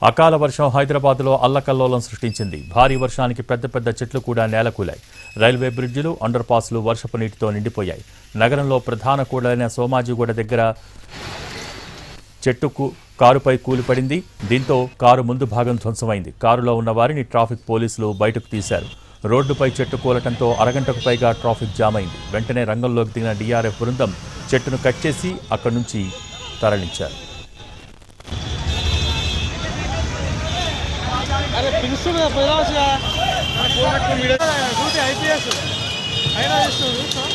అకాల వర్షం హైదరాబాద్లో అల్లకల్లోలం సృష్టించింది. భారీ వర్షానికి పెద్ద పెద్ద చెట్లు కూడా నేలకూలాయి. రైల్వే బ్రిడ్జిలు, అండర్ పాస్లు వర్షపు నీటితో నిండిపోయాయి. నగరంలో ప్రధాన కూడలైన సోమాజిగూడ దగ్గర చెట్టుకు కారుపై కూలిపడింది. దీంతో కారు ముందు భాగం ధ్వంసమైంది. కారులో ఉన్న వారిని ట్రాఫిక్ పోలీసులు బయటకు తీశారు. రోడ్డుపై చెట్టు కూలటంతో అరగంటకు పైగా ట్రాఫిక్ జామ్ అయింది. వెంటనే రంగంలోకి దిగిన డీఆర్ఎఫ్ బృందం చెట్టును కట్ చేసి అక్కడి నుంచి తరలించారు. अरे पिలుస్తున్నా పోరాసిగా కోనట్టు మీడ డ్యూటీ ఐపీఎస్ అయినా చేస్తుంది సార్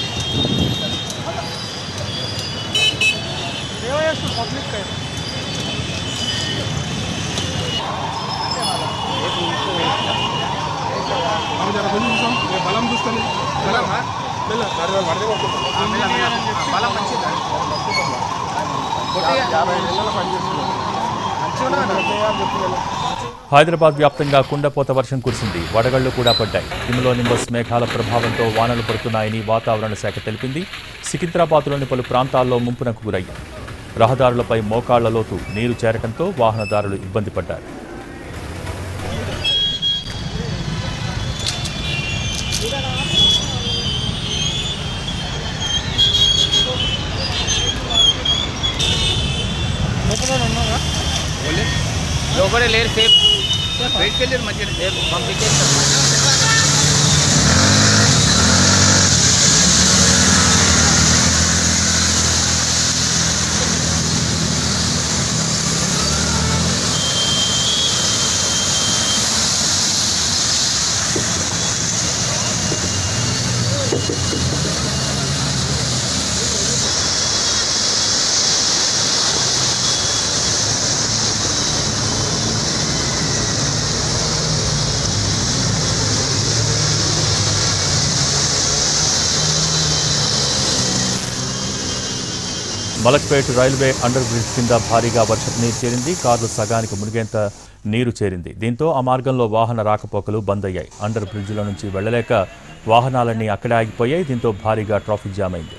సేవ చేస్తుంది పబ్లిక్ కై हम जरा बोलूं हम ये बलम చూస్తాను బలం మెల్ల కార్యవాల్ వడదే కొట్టుకుంటా మెల్ల బలం మంచిదా కొట్టి 50 నెలల పని చేస్తున్నా మంచిగా చెప్తున్నా. హైదరాబాద్ వ్యాప్తంగా కుండపోత వర్షం కురిసింది. వడగళ్లు కూడా పడ్డాయి. నింబస్ మేఘాల ప్రభావంతో వానలు పడుతున్నాయని వాతావరణ శాఖ తెలిపింది. సికింద్రాబాద్లోని పలు ప్రాంతాల్లో ముంపునకు గురయ్యాయి. రహదారులపై మోకాళ్ల లోతు నీరు చేరటంతో వాహనదారులు ఇబ్బంది పడ్డారు. లోపలే లేరు సేఫ్ బయటకు వెళ్ళారు మంచిగా సేఫ్ పంపించేస్తారు. మలక్పేట్ రైల్వే అండర్ బ్రిడ్జ్ కింద భారీగా వర్షపు నీరు చేరింది. కార్లు సగానికి మునిగేంత నీరు చేరింది. దీంతో ఆ మార్గంలో వాహన రాకపోకలు బంద్ అయ్యాయి. అండర్ బ్రిడ్జిలో నుంచి వెళ్లలేక వాహనాలన్నీ అక్కడే ఆగిపోయాయి. దీంతో భారీగా ట్రాఫిక్ జామ్ అయింది.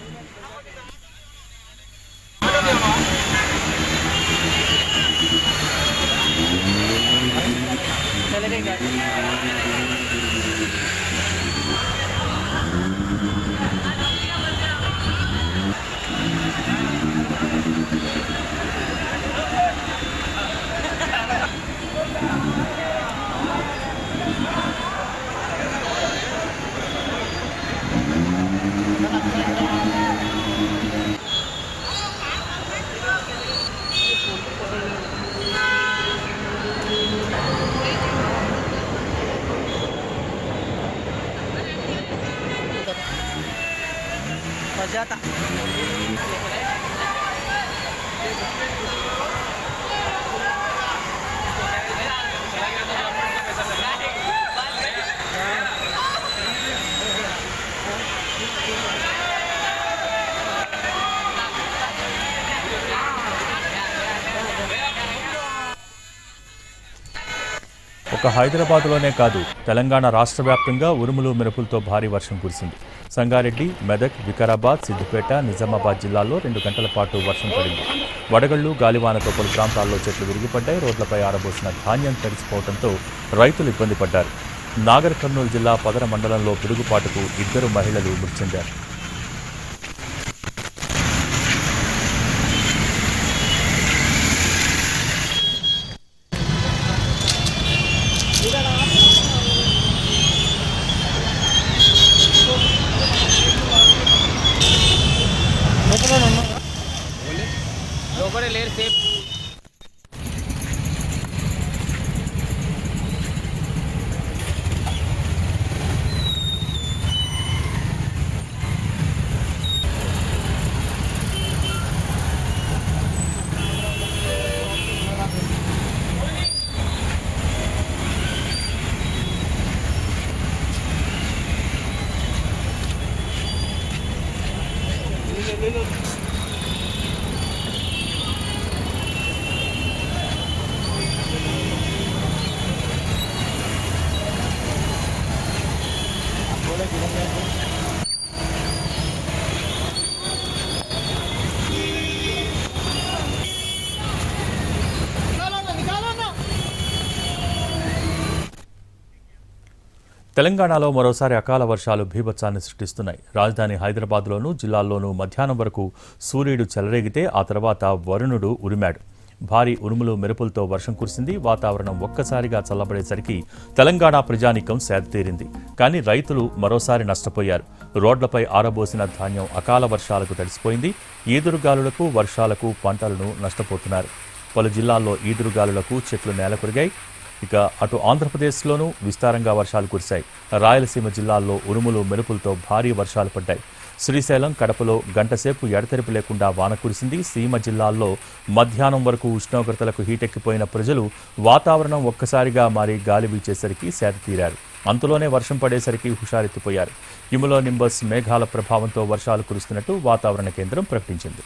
जाता ఒక హైదరాబాద్లోనే కాదు, తెలంగాణ రాష్ట్ర వ్యాప్తంగా ఉరుములు మెరుపులతో భారీ వర్షం కురిసింది. సంగారెడ్డి, మెదక్, వికారాబాద్, సిద్దిపేట, నిజామాబాద్ జిల్లాల్లో 2 గంటల పాటు వర్షం పడింది. వడగళ్లు, గాలివానతో పలు ప్రాంతాల్లో చెట్లు విరిగిపడ్డాయి. రోడ్లపై ఆరబోసిన ధాన్యం తడిసిపోవడంతో రైతులు ఇబ్బంది పడ్డారు. నాగర్ కర్నూలు జిల్లా పదర మండలంలో పిడుగుపాటుకు 2 మహిళలు మృతి చెందారు. లోపలే లేరు సేఫ్ తెలంగాణలో మరోసారి అకాల వర్షాలు బీభత్సాన్ని సృష్టిస్తున్నాయి. రాజధాని హైదరాబాద్లోనూ జిల్లాల్లోనూ మధ్యాహ్నం వరకు సూర్యుడు చెలరేగితే ఆ తర్వాత వరుణుడు ఉరిమాడు. భారీ ఉరుములు మెరుపులతో వర్షం కురిసింది. వాతావరణం ఒక్కసారిగా చల్లబడేసరికి తెలంగాణ ప్రజానీకం సేదతీరింది. కానీ రైతులు మరోసారి నష్టపోయారు. రోడ్లపై ఆరబోసిన ధాన్యం అకాల వర్షాలకు తడిసిపోయింది. ఈదురుగాలులకు వర్షాలకు పంటలను నష్టపోతున్నారు. పలు జిల్లాల్లో ఈదురుగాలులకు చెట్లు నేలకొరిగాయి. ఇక అటు ఆంధ్రప్రదేశ్లోనూ విస్తారంగా వర్షాలు కురిశాయి. రాయలసీమ జిల్లాల్లో ఉరుములు మెరుపులతో భారీ వర్షాలు పడ్డాయి. శ్రీశైలం, కడపలో గంటసేపు ఎడతెరిపి లేకుండా వాన కురిసింది. సీమ జిల్లాల్లో మధ్యాహ్నం వరకు ఉష్ణోగ్రతలకు హీటెక్కిపోయిన ప్రజలు వాతావరణం ఒక్కసారిగా మారి గాలి వీచేసరికి సేదతీరారు. అంతలోనే వర్షం పడేసరికి హుషారెత్తిపోయారు. హిమలో నింబస్ మేఘాల ప్రభావంతో వర్షాలు కురుస్తున్నట్టు వాతావరణ కేంద్రం ప్రకటించింది.